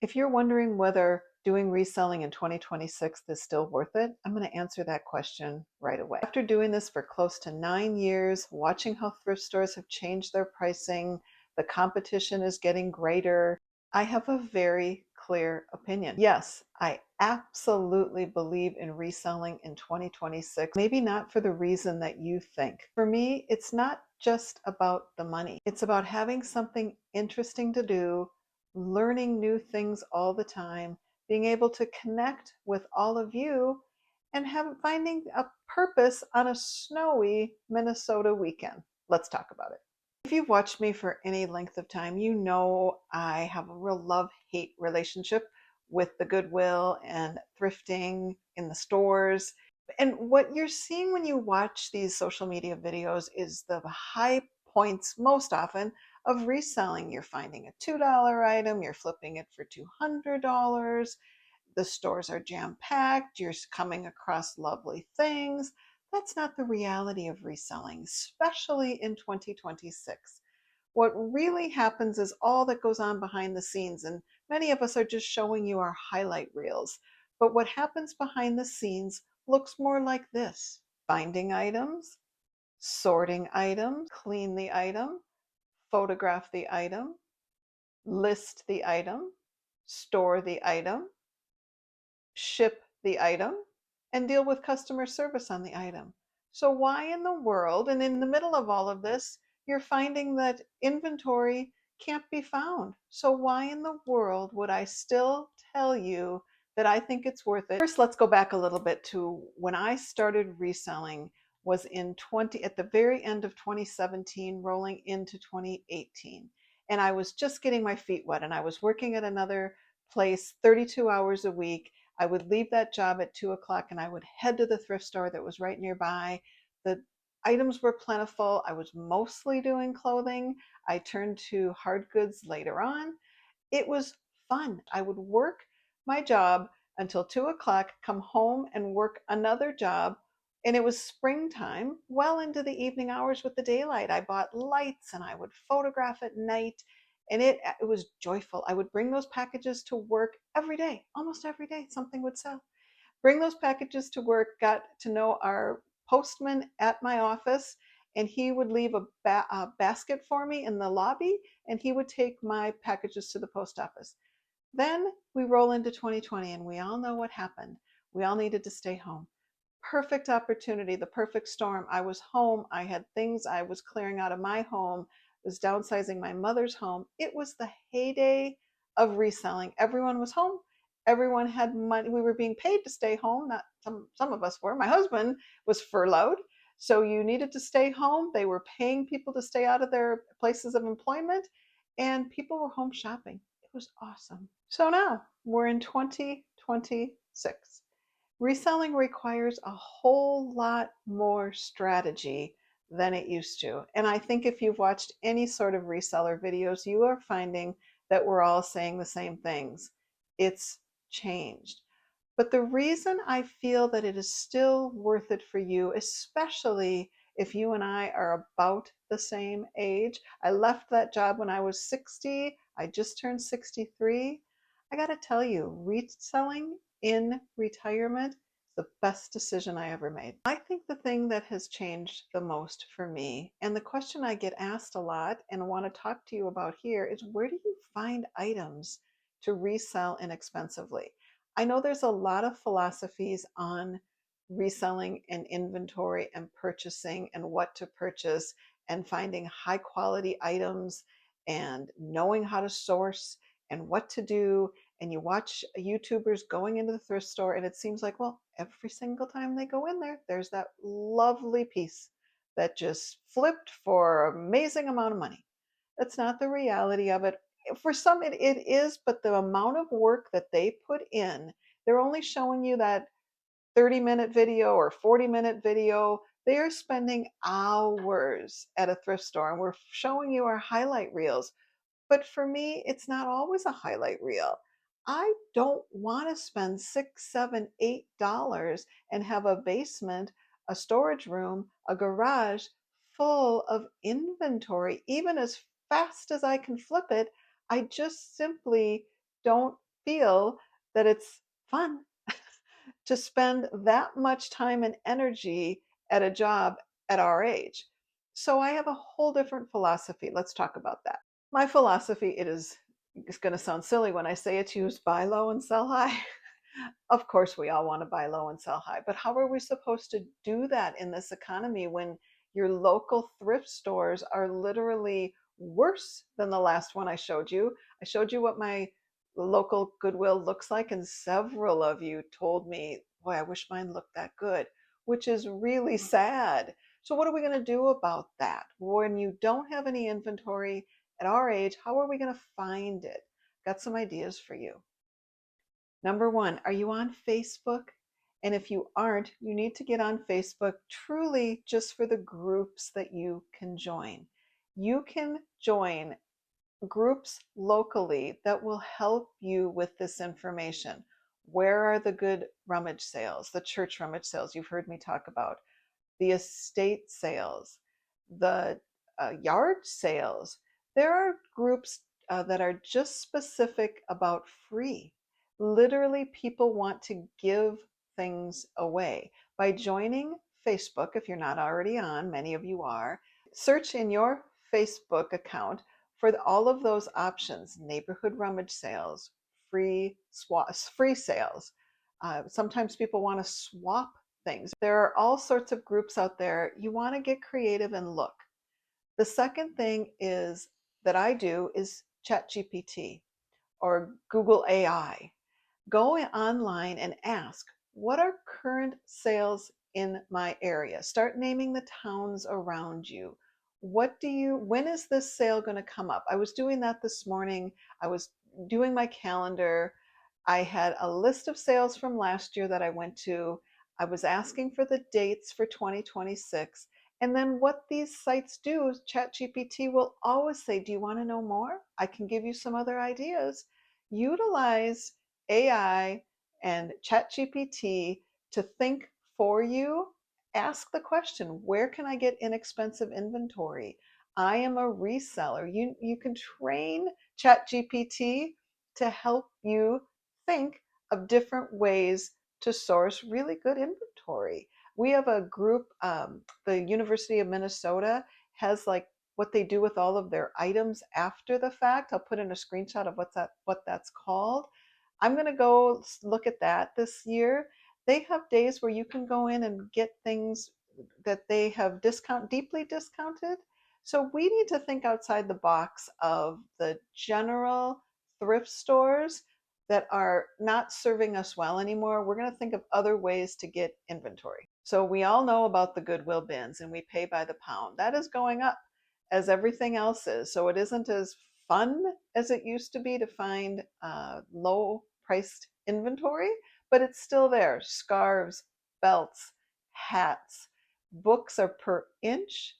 If you're wondering whether doing reselling in 2026 is still worth it, I'm going to answer that question right away. After doing this for close to 9 years, watching how thrift stores have changed their pricing, the competition is getting greater, I have a very clear opinion. Yes, I absolutely believe in reselling in 2026, maybe not for the reason that you think. For me, it's not just about the money. It's about having something interesting to do, learning new things all the time, being able to connect with all of you, and finding a purpose on a snowy Minnesota weekend. Let's talk about it. If you've watched me for any length of time, you know I have a real love-hate relationship with the Goodwill and thrifting in the stores. And what you're seeing when you watch these social media videos is the high points most often of reselling. You're finding a $2 item, you're flipping it for $200. The stores are jam packed, you're coming across lovely things. That's not the reality of reselling, especially in 2026. What really happens is all that goes on behind the scenes, and many of us are just showing you our highlight reels. But what happens behind the scenes looks more like this: finding items, sorting items, clean the item, photograph the item, list the item, store the item, ship the item, and deal with customer service on the item. So why in the world, and in the middle of all of this, you're finding that inventory can't be found? So why in the world would I still tell you that I think it's worth it? First, let's go back a little bit to when I started reselling was in 20 at the very end of 2017 rolling into 2018. And I was just getting my feet wet, and I was working at another place 32 hours a week. I would leave that job at 2 o'clock and I would head to the thrift store that was right nearby. The items were plentiful. I was mostly doing clothing. I turned to hard goods later on. It was fun. I would work my job until 2 o'clock, come home and work another job. And it was springtime, well into the evening hours with the daylight. I bought lights and I would photograph at night. And it was joyful. I would bring those packages to work every day, almost every day, something would sell. Bring those packages to work, got to know our postman at my office, and he would leave a basket for me in the lobby, and he would take my packages to the post office. Then we roll into 2020, and we all know what happened. We all needed to stay home. Perfect opportunity, the perfect storm. I was home. I had things I was clearing out of my home, was downsizing my mother's home. It was the heyday of reselling. Everyone was home. Everyone had money. We were being paid to stay home. Not some of us were. My husband was furloughed. So you needed to stay home. They were paying people to stay out of their places of employment, and people were home shopping. It was awesome. So now we're in 2026. Reselling requires a whole lot more strategy than it used to. And I think if you've watched any sort of reseller videos, you are finding that we're all saying the same things. It's changed. But the reason I feel that it is still worth it for you, especially if you and I are about the same age. I left that job when I was 60. I just turned 63. I got to tell you, reselling in retirement is the best decision I ever made. I think the thing that has changed the most for me, and the question I get asked a lot and want to talk to you about here, is where do you find items to resell inexpensively? I know there's a lot of philosophies on reselling and inventory and purchasing and what to purchase and finding high quality items and knowing how to source and what to do. And you watch YouTubers going into the thrift store, and it seems like, well, every single time they go in there, there's that lovely piece that just flipped for an amazing amount of money. That's not the reality of it. For some, it is, but the amount of work that they put in, they're only showing you that 30-minute video or 40-minute video. They are spending hours at a thrift store, and we're showing you our highlight reels. But for me, it's not always a highlight reel. I don't want to spend $6, $7, $8 and have a basement, a storage room, a garage full of inventory. Even as fast as I can flip it, I just simply don't feel that it's fun to spend that much time and energy at a job at our age. So I have a whole different philosophy. Let's talk about that. My philosophy, it's going to sound silly when I say it, use buy low and sell high. Of course, we all want to buy low and sell high, but how are we supposed to do that in this economy when your local thrift stores are literally worse than the last one I showed you? I showed you what my local Goodwill looks like, and several of you told me, boy, I wish mine looked that good, which is really sad. So, what are we going to do about that? When you don't have any inventory at our age, how are we going to find it? Got some ideas for you. Number one, are you on Facebook? And if you aren't, you need to get on Facebook truly just for the groups that you can join. You can join groups locally that will help you with this information. Where are the good rummage sales, the church rummage sales you've heard me talk about, the estate sales, the yard sales? There are groups that are just specific about free. Literally, people want to give things away. By joining Facebook, if you're not already on, many of you are, search in your Facebook account for all of those options: neighborhood rummage sales, free sales. Sometimes people want to swap things. There are all sorts of groups out there. You want to get creative and look. The second thing is that I do is ChatGPT or Google AI. Go online and ask, what are current sales in my area? Start naming the towns around you. When is this sale going to come up? I was doing that this morning. I was doing my calendar. I had a list of sales from last year that I went to. I was asking for the dates for 2026. And then what these sites do, ChatGPT will always say, do you want to know more? I can give you some other ideas. Utilize AI and ChatGPT to think for you. Ask the question, where can I get inexpensive inventory? I am a reseller. You can train ChatGPT to help you think of different ways to source really good inventory. We have a group, the University of Minnesota has like what they do with all of their items after the fact. I'll put in a screenshot of what that's called. I'm going to go look at that this year. They have days where you can go in and get things that they have deeply discounted. So we need to think outside the box of the general thrift stores that are not serving us well anymore. We're going to think of other ways to get inventory. So we all know about the Goodwill bins and we pay by the pound. That is going up as everything else is. So it isn't as fun as it used to be to find low priced inventory, but it's still there. Scarves, belts, hats, books are per inch,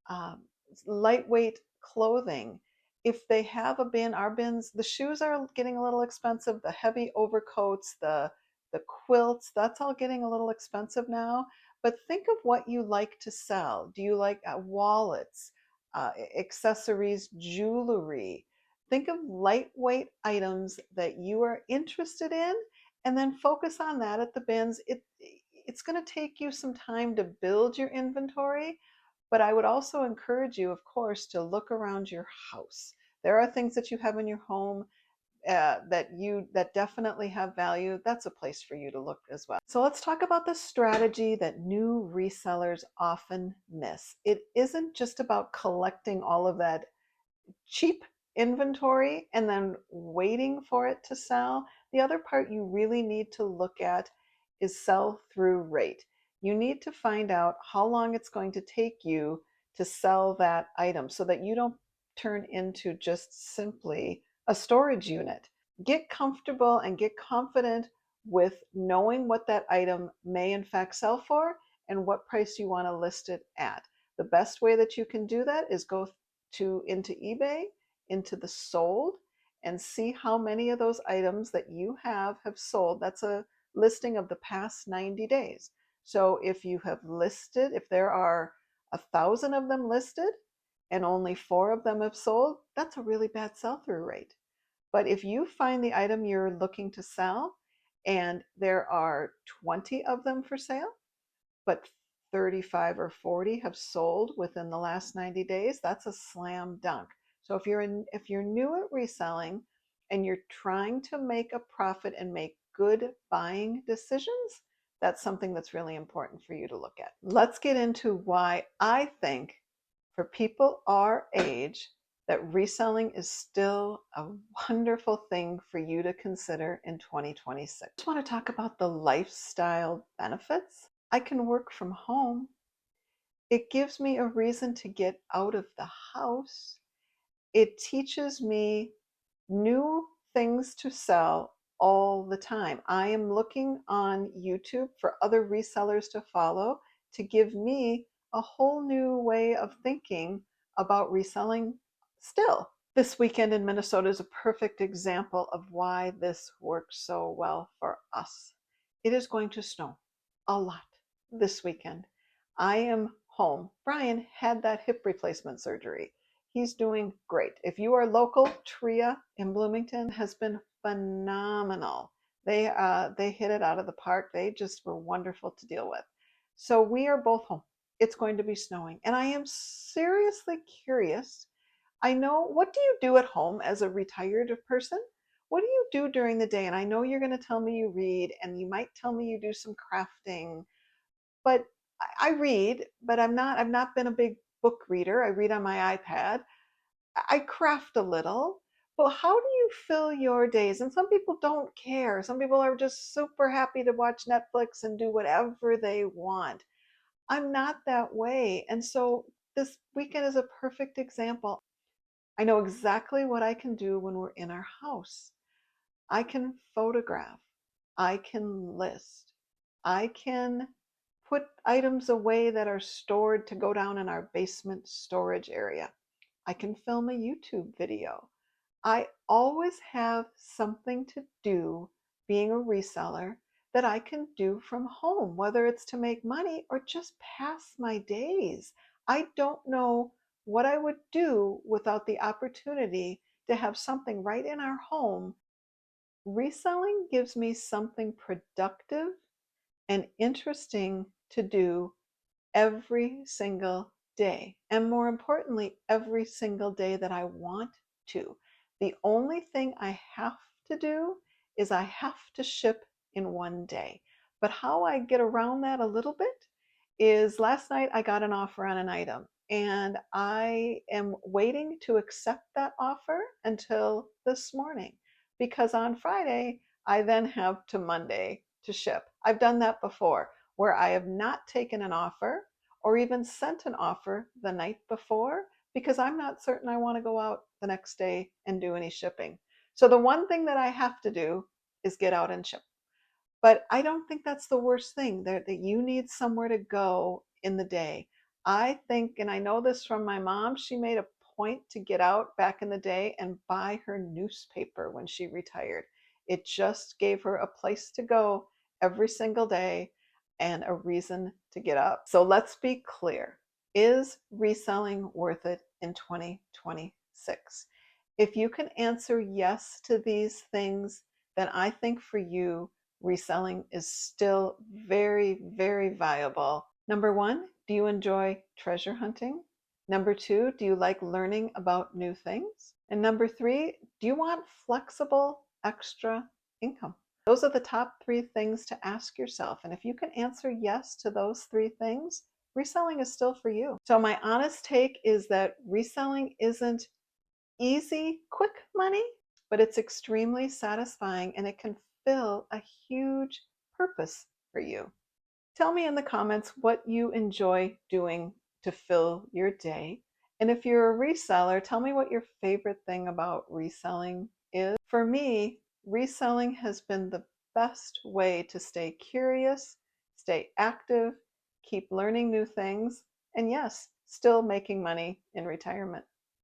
um, lightweight clothing. If they have a bin, our bins, the shoes are getting a little expensive, the heavy overcoats, the quilts, that's all getting a little expensive now. But think of what you like to sell. Do you like wallets, accessories, jewelry? Think of lightweight items that you are interested in and then focus on that at the bins. It's going to take you some time to build your inventory, but I would also encourage you, of course, to look around your house. There are things that you have in your home that definitely have value. That's a place for you to look as well. So let's talk about the strategy that new resellers often miss. It isn't just about collecting all of that cheap inventory and then waiting for it to sell. The other part you really need to look at is sell through rate. You need to find out how long it's going to take you to sell that item so that you don't turn into just simply a storage unit. Get comfortable and get confident with knowing what that item may in fact sell for and what price you want to list it at. The best way that you can do that is go into eBay, into the sold, and see how many of those items that you have sold. That's a listing of the past 90 days. So if you have listed, if there are 1,000 of them listed and only 4 of them have sold, that's a really bad sell-through rate. But if you find the item you're looking to sell and there are 20 of them for sale, but 35 or 40 have sold within the last 90 days, that's a slam dunk. So if you're new at reselling and you're trying to make a profit and make good buying decisions, that's something that's really important for you to look at. Let's get into why I think for people our age that reselling is still a wonderful thing for you to consider in 2026. I just want to talk about the lifestyle benefits. I can work from home. It gives me a reason to get out of the house. It teaches me new things to sell all the time. I am looking on YouTube for other resellers to follow to give me a whole new way of thinking about reselling still. This weekend in Minnesota is a perfect example of why this works so well for us. It is going to snow a lot this weekend. I am home. Brian had that hip replacement surgery. He's doing great. If you are local, Tria in Bloomington has been phenomenal. They hit it out of the park. They just were wonderful to deal with. So we are both home. It's going to be snowing, and I am seriously curious. I know, what do you do at home as a retired person? What do you do during the day? And I know you're going to tell me you read, and you might tell me you do some crafting, but I read, but I've not been a big book reader. I read on my iPad. I craft a little. But how do you fill your days? And some people don't care. Some people are just super happy to watch Netflix and do whatever they want. I'm not that way. And so this weekend is a perfect example. I know exactly what I can do when we're in our house. I can photograph. I can list. I can put items away that are stored to go down in our basement storage area. I can film a YouTube video. I always have something to do being a reseller that I can do from home, whether it's to make money or just pass my days. I don't know what I would do without the opportunity to have something right in our home. Reselling gives me something productive and interesting to do every single day. And more importantly, every single day that I want to. The only thing I have to do is I have to ship in one day. But how I get around that a little bit is last night I got an offer on an item, and I am waiting to accept that offer until this morning, because on Friday I then have to Monday to ship. I've done that before where I have not taken an offer or even sent an offer the night before because I'm not certain I want to go out the next day and do any shipping. So the one thing that I have to do is get out and ship. But I don't think that's the worst thing, that you need somewhere to go in the day. I think, and I know this from my mom, she made a point to get out back in the day and buy her newspaper when she retired. It just gave her a place to go every single day and a reason to get up. So let's be clear. Is reselling worth it in 2026? If you can answer yes to these things, then I think for you, reselling is still very, very viable. Number one, do you enjoy treasure hunting? Number two, do you like learning about new things? And number three, do you want flexible extra income? Those are the top three things to ask yourself. And if you can answer yes to those three things, reselling is still for you. So my honest take is that reselling isn't easy, quick money, but it's extremely satisfying and it can fill a huge purpose for you. Tell me in the comments what you enjoy doing to fill your day. And if you're a reseller, tell me what your favorite thing about reselling is. For me, reselling has been the best way to stay curious, stay active, keep learning new things, and yes, still making money in retirement.